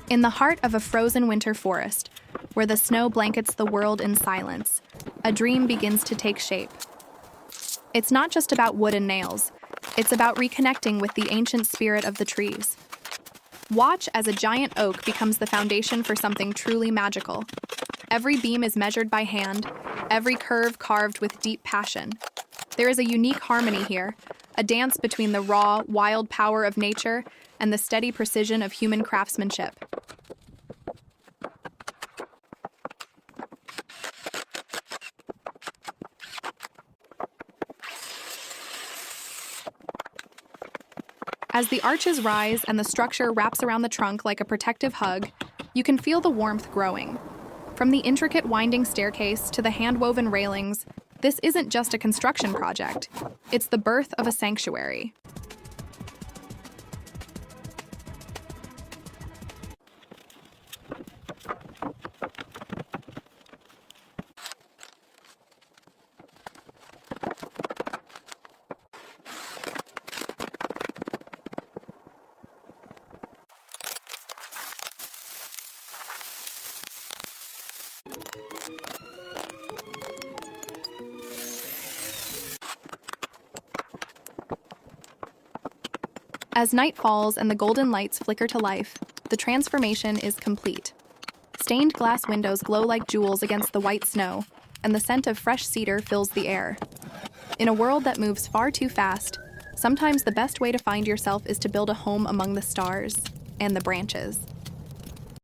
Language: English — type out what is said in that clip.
In the heart of a frozen winter forest, where the snow blankets the world in silence, a dream begins to take shape. It's not just about wood and nails, it's about reconnecting with the ancient spirit of the trees. Watch as a giant oak becomes the foundation for something truly magical. Every beam is measured by hand, every curve carved with deep passion. There is a unique harmony here, a dance between the raw, wild power of nature and the steady precision of human craftsmanship. As the arches rise and the structure wraps around the trunk like a protective hug, you can feel the warmth growing. From the intricate winding staircase to the hand-woven railings, this isn't just a construction project. It's the birth of a sanctuary. As night falls and the golden lights flicker to life, the transformation is complete. Stained glass windows glow like jewels against the white snow, and the scent of fresh cedar fills the air. In a world that moves far too fast, sometimes the best way to find yourself is to build a home among the stars and the branches.